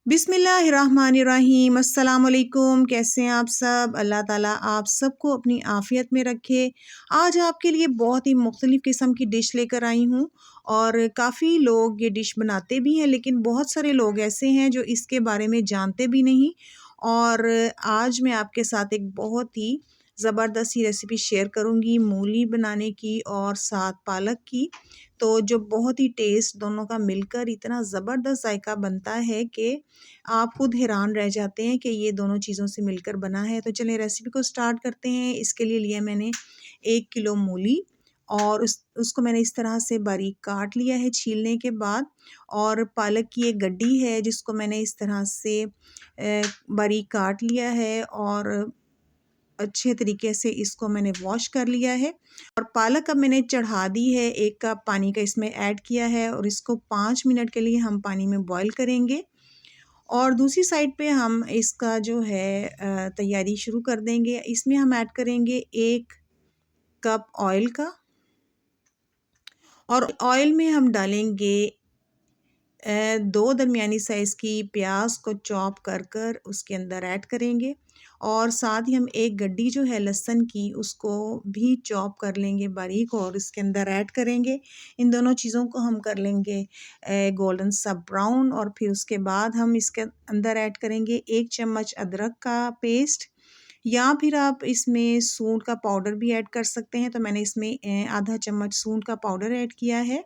बिस्मिल्लाहिर्रहमानिर्रहीम। अस्सलाम वालेकुम। कैसे हैं आप सब? अल्लाह ताला आप सबको अपनी आफ़ियत में रखे। आज आपके लिए बहुत ही मुख्तलिफ़ किस्म की डिश लेकर आई हूँ और काफ़ी लोग ये डिश बनाते भी हैं, लेकिन बहुत सारे लोग ऐसे हैं जो इसके बारे में जानते भी नहीं। और आज मैं आपके साथ एक बहुत ही ज़बरदस्त सी रेसिपी शेयर करूँगी मूली बनाने की और साथ पालक की। तो जो बहुत ही टेस्ट दोनों का मिलकर इतना ज़बरदस्त ज़ायका बनता है कि आप खुद हैरान रह जाते हैं कि ये दोनों चीज़ों से मिलकर बना है। तो चलिए रेसिपी को स्टार्ट करते हैं। इसके लिए लिया मैंने 1 किलो मूली और उसको मैंने इस तरह से बारीक काट लिया है छीलने के बाद। और पालक की एक गड्डी है जिसको मैंने इस तरह से बारीक काट लिया है और अच्छे तरीके से इसको मैंने वॉश कर लिया है। और पालक अब मैंने चढ़ा दी है, 1 कप पानी का इसमें ऐड किया है और इसको 5 मिनट के लिए हम पानी में बॉईल करेंगे। और दूसरी साइड पे हम इसका जो है तैयारी शुरू कर देंगे। इसमें हम ऐड करेंगे 1 कप ऑयल का और ऑयल में हम डालेंगे 2 दरमियानी साइज़ की प्याज को चॉप कर कर उसके अंदर ऐड करेंगे। और साथ ही हम एक गड्डी जो है लहसुन की उसको भी चॉप कर लेंगे बारीक और इसके अंदर ऐड करेंगे। इन दोनों चीज़ों को हम कर लेंगे गोल्डन सा ब्राउन। और फिर उसके बाद हम इसके अंदर ऐड करेंगे 1 चम्मच अदरक का पेस्ट, या फिर आप इसमें सूंड का पाउडर भी ऐड कर सकते हैं। तो मैंने इसमें आधा चम्मच सूंड का पाउडर ऐड किया है।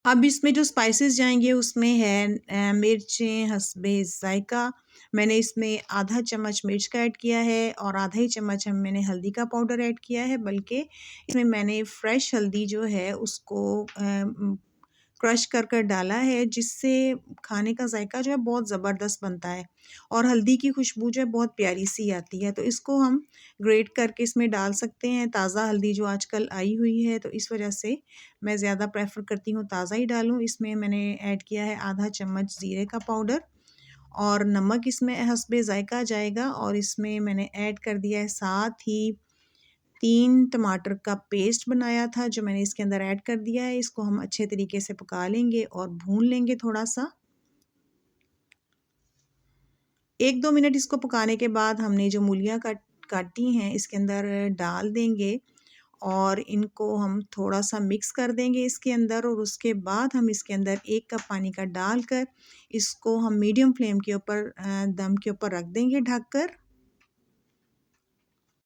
अब इसमें जो स्पाइसेस जाएँगे उसमें है मिर्चें हस्बे ज़ायका। मैंने इसमें आधा चम्मच मिर्च का ऐड किया है और आधा ही चम्मच मैंने हल्दी का पाउडर ऐड किया है, बल्कि इसमें मैंने फ्रेश हल्दी जो है उसको क्रश कर कर डाला है, जिससे खाने का ज़ायका जो है बहुत ज़बरदस्त बनता है और हल्दी की खुशबू जो है बहुत प्यारी सी आती है। तो इसको हम ग्रेट करके इसमें डाल सकते हैं, ताज़ा हल्दी जो आजकल आई हुई है, तो इस वजह से मैं ज़्यादा प्रेफ़र करती हूँ ताज़ा ही डालूँ। इसमें मैंने ऐड किया है आधा चम्मच ज़ीरे का पाउडर और नमक इसमें हस्बे ज़ायका जाएगा। और इसमें मैंने ऐड कर दिया है साथ ही 3 टमाटर का पेस्ट बनाया था जो मैंने इसके अंदर ऐड कर दिया है। इसको हम अच्छे तरीके से पका लेंगे और भून लेंगे थोड़ा-सा। 1-2 मिनट इसको पकाने के बाद हमने जो मूलियाँ काटी हैं इसके अंदर डाल देंगे और इनको हम थोड़ा-सा मिक्स कर देंगे इसके अंदर। और उसके बाद हम इसके अंदर 1 कप पानी का डालकर इसको हम मीडियम फ्लेम के ऊपर दम के ऊपर रख देंगे ढक कर।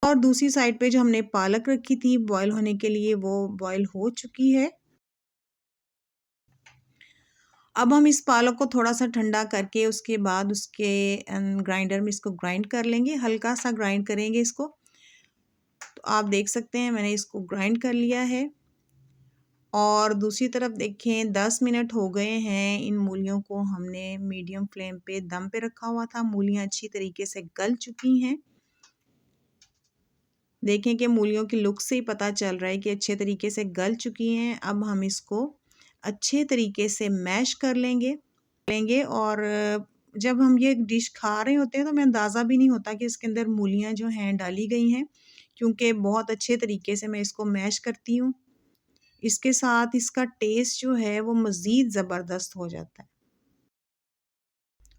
और दूसरी साइड पे जो हमने पालक रखी थी बॉयल होने के लिए, वो बॉयल हो चुकी है। अब हम इस पालक को थोड़ा-सा ठंडा करके उसके बाद उसके ग्राइंडर में इसको ग्राइंड कर लेंगे, हल्का-सा ग्राइंड करेंगे इसको। तो आप देख सकते हैं मैंने इसको ग्राइंड कर लिया है। और दूसरी तरफ देखें 10 मिनट हो गए हैं, इन मूलियों को हमने मीडियम फ्लेम पे दम पे रखा हुआ था। मूलियाँ अच्छी तरीके से गल चुकी हैं। देखें कि मूलियों की लुक से ही पता चल रहा है कि अच्छे तरीके से गल चुकी हैं। अब हम इसको अच्छे तरीके से मैश कर लेंगे। और जब हम ये डिश खा रहे होते हैं तो हमें अंदाज़ा भी नहीं होता कि इसके अंदर मूलियाँ जो हैं डाली गई हैं, क्योंकि बहुत अच्छे तरीके से मैं इसको मैश करती हूँ। इसके साथ इसका टेस्ट जो है वो मज़ीद ज़बरदस्त हो जाता है।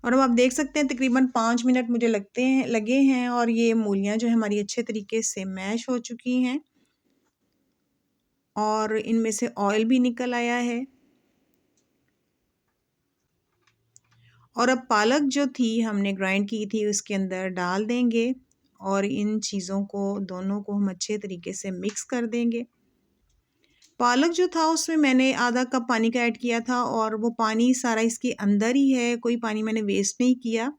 और अब आप देख सकते हैं तकरीबन 5 मिनट मुझे लगे हैं और ये मूलियाँ जो है हमारी अच्छे तरीके से मैश हो चुकी हैं और इनमें से ऑयल भी निकल आया है। और अब पालक जो थी हमने ग्राइंड की थी उसके अंदर डाल देंगे और इन चीज़ों को दोनों को हम अच्छे तरीके से मिक्स कर देंगे। पालक जो था उसमें मैंने आधा कप पानी का ऐड किया था और वो पानी सारा इसके अंदर ही है, कोई पानी मैंने वेस्ट नहीं किया।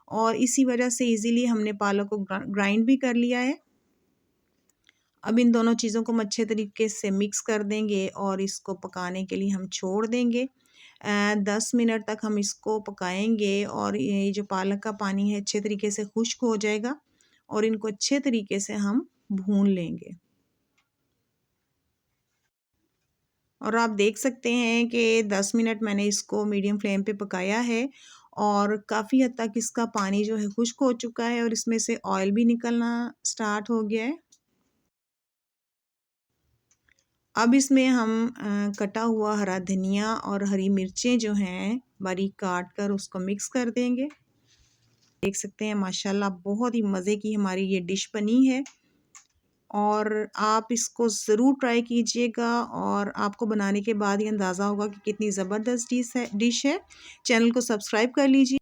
और इसी वजह से इजीली हमने पालक को ग्राइंड भी कर लिया है। अब इन दोनों चीज़ों को हम अच्छे तरीके से मिक्स कर देंगे और इसको पकाने के लिए हम छोड़ देंगे। 10 मिनट तक हम इसको पकाएंगे और ये जो पालक का पानी है अच्छे तरीके से खुश्क हो जाएगा और इनको अच्छे तरीके से हम भून लेंगे। और आप देख सकते हैं कि 10 मिनट मैंने इसको मीडियम फ्लेम पे पकाया है और काफ़ी हद तक इसका पानी जो है खुश्क हो चुका है और इसमें से ऑयल भी निकलना स्टार्ट हो गया है। अब इसमें हम कटा हुआ हरा धनिया और हरी मिर्चें जो हैं बारीक काट कर उसको मिक्स कर देंगे। देख सकते हैं माशाल्लाह बहुत ही मज़े की हमारी ये डिश बनी है और आप इसको ज़रूर ट्राई कीजिएगा और आपको बनाने के बाद ही अंदाज़ा होगा कि कितनी ज़बरदस्त डिश है। चैनल को सब्सक्राइब कर लीजिए।